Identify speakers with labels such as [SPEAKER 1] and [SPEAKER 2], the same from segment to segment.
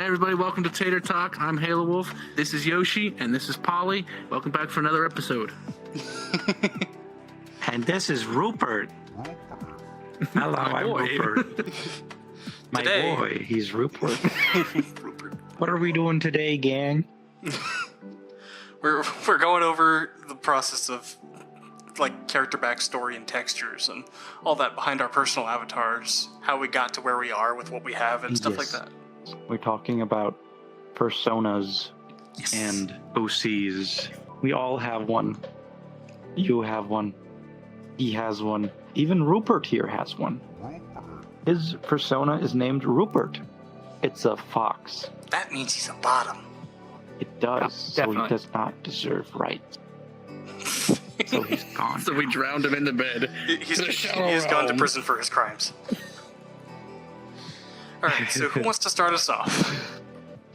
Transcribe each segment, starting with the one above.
[SPEAKER 1] Hey everybody, welcome to TaterTalk. I'm Halo Wolf. This is Yoshi, and this is Polly. Welcome back for another episode.
[SPEAKER 2] And this is Rupert. Hello, I'm Rupert. My
[SPEAKER 3] Today-
[SPEAKER 2] boy, he's Rupert. What are we doing today, gang?
[SPEAKER 3] We're going over the process of like character backstory and textures and all that behind our personal avatars, how we got to where we are with what we have and stuff like
[SPEAKER 2] Yes.
[SPEAKER 3] that.
[SPEAKER 2] We're talking about personas
[SPEAKER 3] Yes.
[SPEAKER 2] and OCs. We all have one. You have one. He has one. Even Rupert here has one. His persona is named Rupert. It's a fox.
[SPEAKER 3] That means he's a bottom.
[SPEAKER 2] It does,
[SPEAKER 1] Yeah,
[SPEAKER 2] so he
[SPEAKER 1] definitely.
[SPEAKER 2] does not deserve rights. So he's gone.
[SPEAKER 1] So we drowned him in the bed.
[SPEAKER 3] He's
[SPEAKER 1] The shallow
[SPEAKER 3] gone to
[SPEAKER 1] realm.
[SPEAKER 3] prison for his crimes. All right, so who wants to start us off?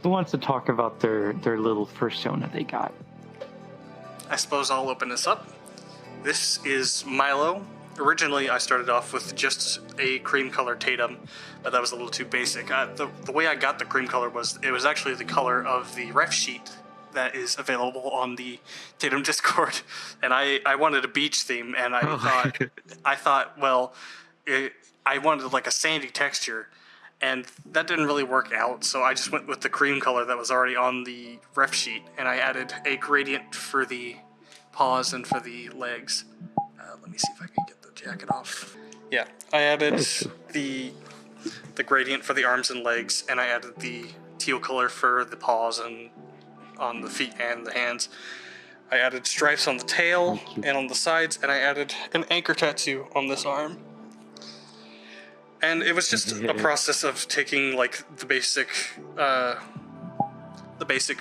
[SPEAKER 2] Who wants to talk about their little persona they got?
[SPEAKER 3] I suppose I'll open this up. This is Milo. Originally, I started off with just a cream color Tatum, but that was a little too basic. The way I got the cream color was it was actually the color of the ref sheet that is available on the Tatum Discord, and I wanted a beach theme, and I thought, well, I wanted like a sandy texture, and that didn't really work out, so I just went with the cream color that was already on the ref sheet, and I added a gradient for the paws and for the legs. Let me see if I can get the jacket off. Yeah, I added the gradient for the arms and legs, and I added the teal color for the paws and on the feet and the hands. I added stripes on the tail and on the sides, and I added an anchor tattoo on this arm. And it was just a process of taking like the basic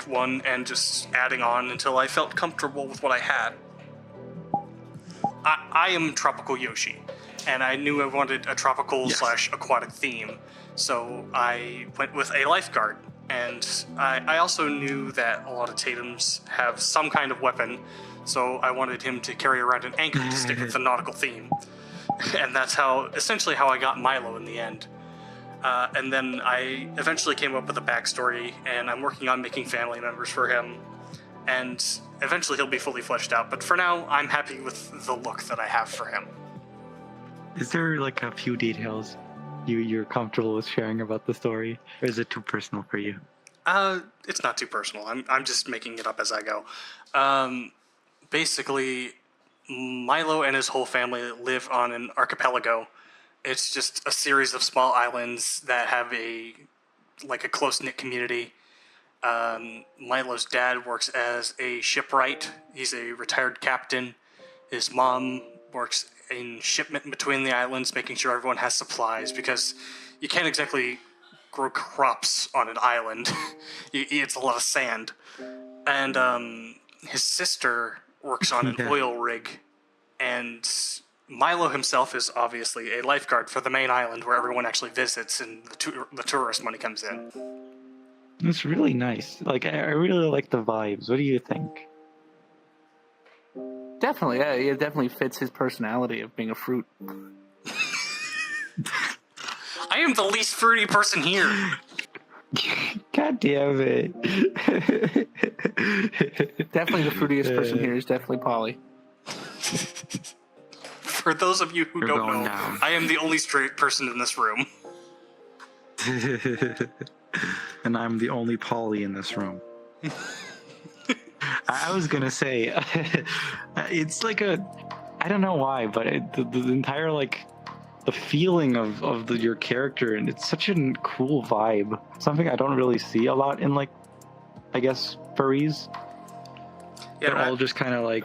[SPEAKER 3] one and just adding on until I felt comfortable with what I had. I am Tropical Yoshi, and I knew I wanted a tropical / aquatic theme, so I went with a lifeguard. And I also knew that a lot of Tatums have some kind of weapon, so I wanted him to carry around an anchor to stick with the nautical theme. And that's essentially how I got Milo in the end. And then I eventually came up with a backstory, and I'm working on making family members for him. And eventually he'll be fully fleshed out, but for now, I'm happy with the look that I have for him.
[SPEAKER 2] Is there like a few details you're comfortable with sharing about the story, or is it too personal for you?
[SPEAKER 3] It's not too personal. I'm just making it up as I go. Basically, Milo and his whole family live on an archipelago. It's just a series of small islands that have a close-knit community. Milo's dad works as a shipwright. He's a retired captain. His mom works in shipment between the islands, making sure everyone has supplies, because you can't exactly grow crops on an island. It's a lot of sand. And his sister works on an oil rig, and Milo himself is obviously a lifeguard for the main island where everyone actually visits and the tourist money comes in.
[SPEAKER 2] It's really nice. Like, I really like the vibes. What do you think?
[SPEAKER 1] Definitely, yeah, it definitely fits his personality of being a fruit.
[SPEAKER 3] I am the least fruity person here.
[SPEAKER 2] God damn it.
[SPEAKER 1] Definitely the fruitiest person here is definitely Polly.
[SPEAKER 3] For those of you who
[SPEAKER 2] You're
[SPEAKER 3] don't
[SPEAKER 2] going
[SPEAKER 3] know,
[SPEAKER 2] down.
[SPEAKER 3] I am the only straight person in this room.
[SPEAKER 2] And I'm the only Polly in this room. I was gonna say, it's like I don't know why, but the entire the feeling of your character, and it's such a cool vibe. Something I don't really see a lot in I guess furries.
[SPEAKER 3] Yeah,
[SPEAKER 2] They're all just kind of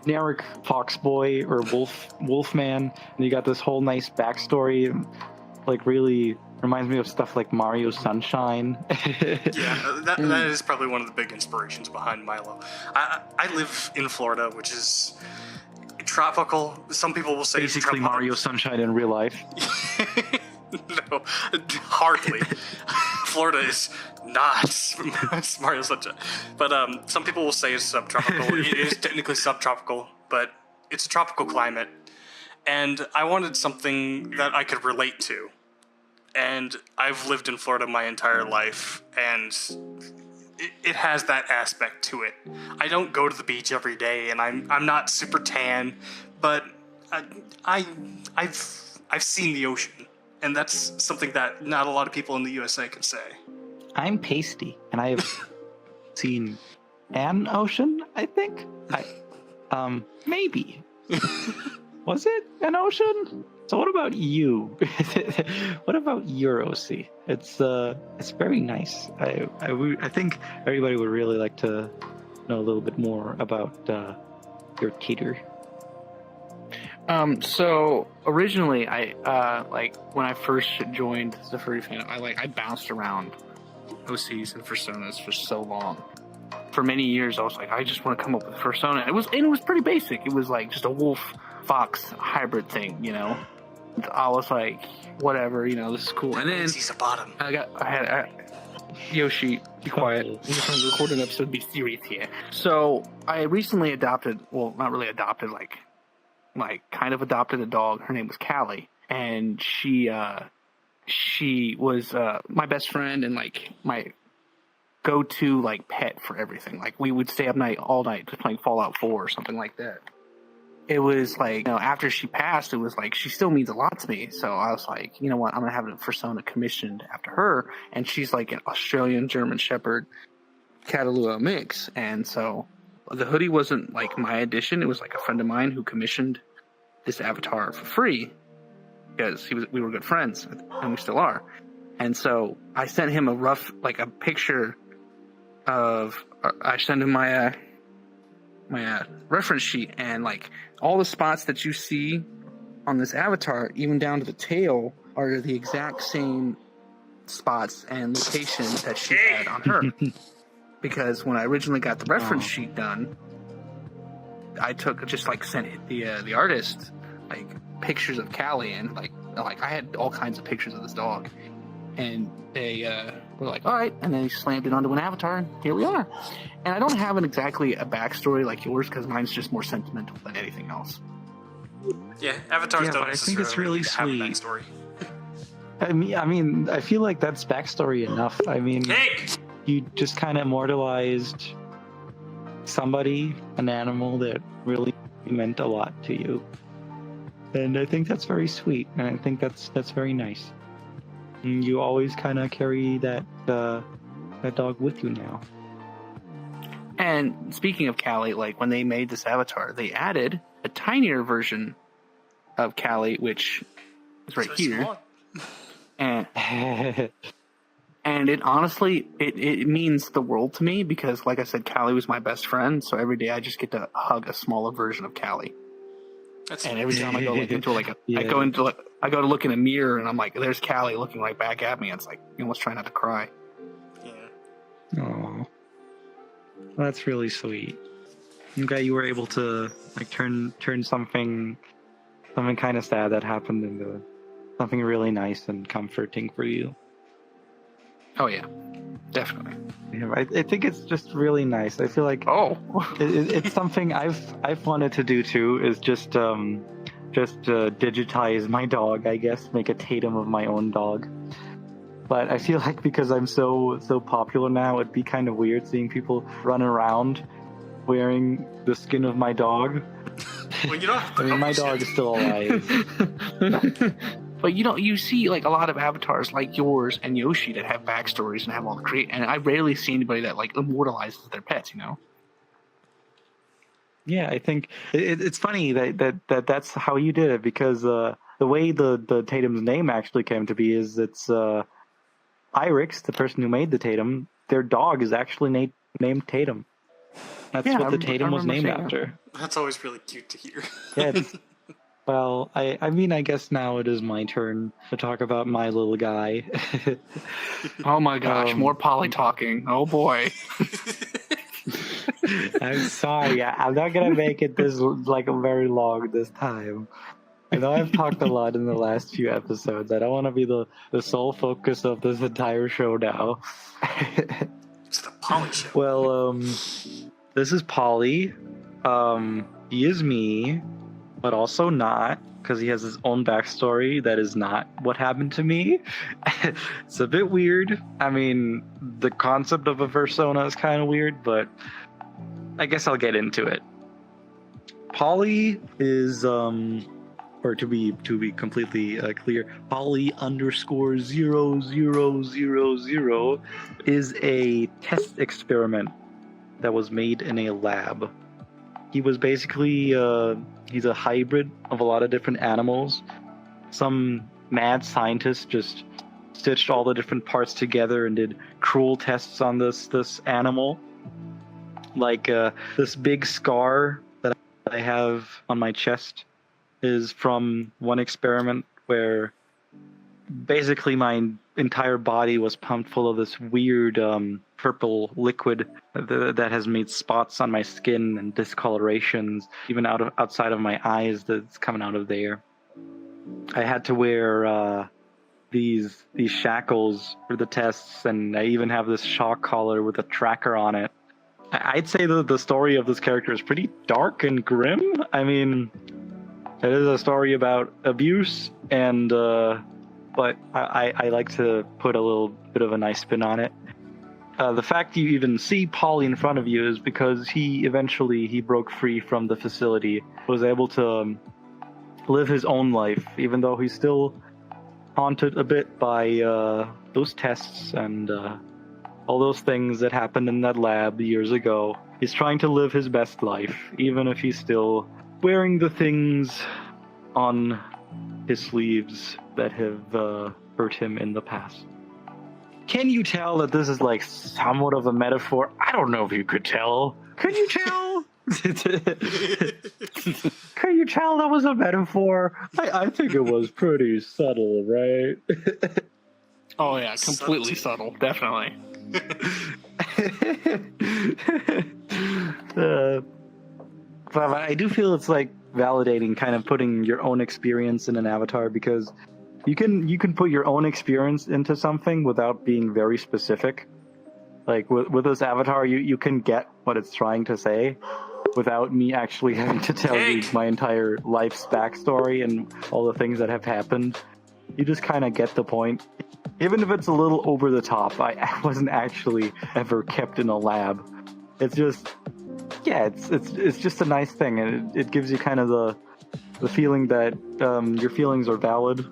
[SPEAKER 2] generic fox boy or wolf man, and you got this whole nice backstory. Really reminds me of stuff like Mario Sunshine.
[SPEAKER 3] yeah, that is probably one of the big inspirations behind Milo. I live in Florida, which is tropical. Some people will say
[SPEAKER 2] Basically
[SPEAKER 3] it's
[SPEAKER 2] Mario Sunshine in real life.
[SPEAKER 3] No, hardly. Florida is not Mario Sunshine. But some people will say it's subtropical. It is technically subtropical, but it's a tropical climate. And I wanted something that I could relate to. and I've lived in Florida my entire life, and it has that aspect to it. I don't go to the beach every day, and I'm not super tan, but I've seen the ocean, and that's something that not a lot of people in the USA can say.
[SPEAKER 2] I'm pasty, and I have seen an ocean, I think. Maybe. Was it an ocean? So what about you? What about your OC? It's very nice. I think everybody would really like to know a little bit more about your tater.
[SPEAKER 1] So originally, I like when I first joined the furry fandom, I bounced around OCs and personas for so long. For many years, I was like, I just want to come up with a persona. It was pretty basic. It was like just a wolf fox hybrid thing, you know. I was like, whatever, you know, this is cool. And then
[SPEAKER 3] He's a bottom.
[SPEAKER 1] I had Yoshi, be quiet. I'm just trying to record an episode, be serious here. So I recently adopted, well, not really adopted, like kind of adopted a dog. Her name was Callie, and she was my best friend and like my go-to like pet for everything. Like we would stay up all night just playing Fallout 4 or something like that. It was like, you know, after she passed, it was like she still means a lot to me. So I was like, you know what, I'm gonna have a persona commissioned after her, and she's like an Australian German Shepherd Catalua mix. And so the hoodie wasn't like my addition; it was like a friend of mine who commissioned this avatar for free because we were good friends, and we still are. And so I sent him a picture of. I sent him my reference sheet, and like all the spots that you see on this avatar, even down to the tail, are the exact same spots and locations that she had on her. Because when I originally got the reference sheet done, I sent the artist like pictures of Callie, and like I had all kinds of pictures of this dog, and they were like, all right, and then he slammed it onto an avatar, and here we are. And I don't have exactly a backstory like yours, because mine's just more sentimental than anything else.
[SPEAKER 3] Yeah, avatars don't
[SPEAKER 2] I think it's really
[SPEAKER 3] have a
[SPEAKER 2] sweet.
[SPEAKER 3] backstory.
[SPEAKER 2] I mean, I feel like that's backstory enough. I mean, you just kind of immortalized somebody, an animal that really meant a lot to you, and I think that's very sweet, and I think that's very nice. And you always kind of carry that dog with you now.
[SPEAKER 1] And speaking of Callie, like when they made this avatar, they added a tinier version of Callie, which is right here.
[SPEAKER 3] Small.
[SPEAKER 1] And it honestly, it means the world to me, because like I said, Callie was my best friend. So every day I just get to hug a smaller version of Callie. And every time I go look into I go to look in a mirror, and I'm like, there's Callie looking right back at me. And it's like, you almost try not to cry.
[SPEAKER 3] Yeah.
[SPEAKER 2] Oh, that's really sweet. I'm glad you were able to like turn something kind of sad that happened into something really nice and comforting for you.
[SPEAKER 1] Oh yeah, definitely.
[SPEAKER 2] Yeah, I think it's just really nice. I feel like it's something I've wanted to do too. Is just digitize my dog. I guess make a Tatum of my own dog. But I feel like because I'm so popular now, it'd be kind of weird seeing people run around wearing the skin of my dog.
[SPEAKER 3] Well, you don't have to.
[SPEAKER 2] I mean, my dog is still alive.
[SPEAKER 1] But you see like a lot of avatars like yours and Yoshi that have backstories and have all the and I rarely see anybody that like immortalizes their pets, you know?
[SPEAKER 2] Yeah, I think it's funny that's how you did it, because the way the Tatum's name actually came to be is it's Irix, the person who made the Tatum, their dog is actually named Tatum. That's what the Tatum was named after.
[SPEAKER 3] That's always really cute to hear.
[SPEAKER 2] Yeah. Well, I mean, I guess now it is my turn to talk about my little guy.
[SPEAKER 1] Oh my gosh, more poly talking. Oh boy.
[SPEAKER 2] I'm sorry. I'm not going to make it this very long this time. I know I've talked a lot in the last few episodes. I don't want to be the sole focus of this entire show now.
[SPEAKER 3] It's the Polly show.
[SPEAKER 2] Well, this is Polly. He is me. but also not, because he has his own backstory that is not what happened to me. It's a bit weird. I mean, the concept of a persona is kind of weird, but I guess I'll get into it. Polly is, or to be completely clear, Polly _0000 is a test experiment that was made in a lab. He was basically, he's a hybrid of a lot of different animals. Some mad scientist just stitched all the different parts together and did cruel tests on this animal. Like, this big scar that I have on my chest is from one experiment where basically my entire body was pumped full of this weird purple liquid that has made spots on my skin and discolorations, even outside of my eyes, that's coming out of there. I had to wear these shackles for the tests, and I even have this shock collar with a tracker on it. I'd say that the story of this character is pretty dark and grim. I mean, it is a story about abuse, and but I like to put a little bit of a nice spin on it. The fact you even see Polly in front of you is because he eventually broke free from the facility, was able to live his own life, even though he's still haunted a bit by those tests and all those things that happened in that lab years ago. He's trying to live his best life, even if he's still wearing the things on his sleeves that have hurt him in the past. Can you tell that this is like somewhat of a metaphor? I don't know if you could tell. Could you tell? Can you tell that was a metaphor? I think it was pretty subtle, right?
[SPEAKER 1] Oh yeah, completely subtle, definitely.
[SPEAKER 2] But I do feel it's like validating, kind of putting your own experience in an avatar, because you can put your own experience into something without being very specific. Like with this avatar, you can get what it's trying to say without me actually having to tell you my entire life's backstory and all the things that have happened. You just kind of get the point. Even if it's a little over the top, I wasn't actually ever kept in a lab. It's just, yeah, it's just a nice thing, and it gives you kind of the feeling that your feelings are valid.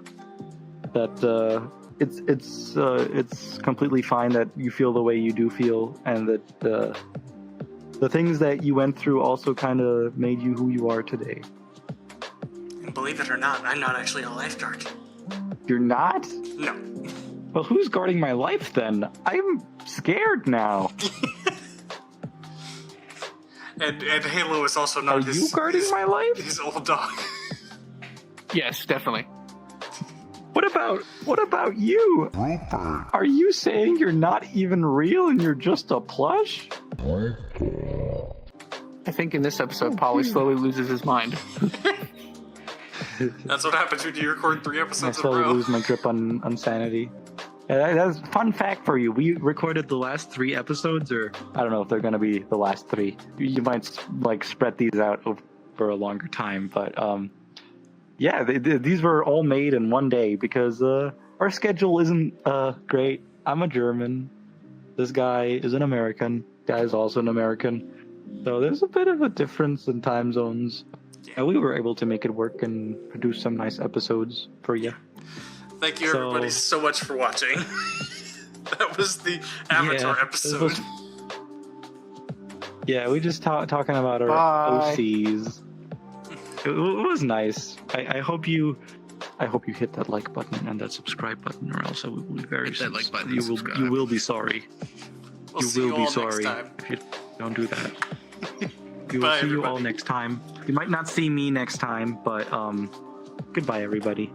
[SPEAKER 2] That it's completely fine that you feel the way you do feel, and that the things that you went through also kind of made you who you are today.
[SPEAKER 3] And believe it or not, I'm not actually a lifeguard.
[SPEAKER 2] You're not?
[SPEAKER 3] No.
[SPEAKER 2] Well, who's guarding my life then? I'm scared now.
[SPEAKER 3] And Halo is also not
[SPEAKER 2] Are you guarding my life?
[SPEAKER 3] His old dog.
[SPEAKER 1] Yes, definitely.
[SPEAKER 2] What about you?
[SPEAKER 4] Rupert.
[SPEAKER 2] Are you saying you're not even real and you're just a plush?
[SPEAKER 1] I think in this episode, Polly slowly loses his mind.
[SPEAKER 3] That's what happens when you record 3
[SPEAKER 2] I
[SPEAKER 3] episodes in a
[SPEAKER 2] slowly
[SPEAKER 3] row.
[SPEAKER 2] lose my grip on sanity. That's a fun fact for you. We recorded the last 3 episodes, or I don't know if they're going to be the last 3. You might like spread these out over a longer time, but yeah, these were all made in one day because our schedule isn't great. I'm a German. This guy is an American. Guy is also an American. So there's a bit of a difference in time zones. Yeah, we were able to make it work and produce some nice episodes for you.
[SPEAKER 3] Thank you, everybody, so much for watching. That was the Avatar episode.
[SPEAKER 2] Yeah, we just talking about our OCs. It was nice. I hope you hit that like button and that subscribe button, or else I will be very
[SPEAKER 1] Hit that like button and
[SPEAKER 2] you
[SPEAKER 1] subscribe.
[SPEAKER 2] will be sorry.
[SPEAKER 3] We'll
[SPEAKER 2] you
[SPEAKER 3] see
[SPEAKER 2] will
[SPEAKER 3] you
[SPEAKER 2] be
[SPEAKER 3] all
[SPEAKER 2] sorry
[SPEAKER 3] next time.
[SPEAKER 2] if you don't do that. We will
[SPEAKER 3] Bye,
[SPEAKER 2] see you all
[SPEAKER 3] everybody.
[SPEAKER 2] next time. You might not see me next time, but goodbye, everybody.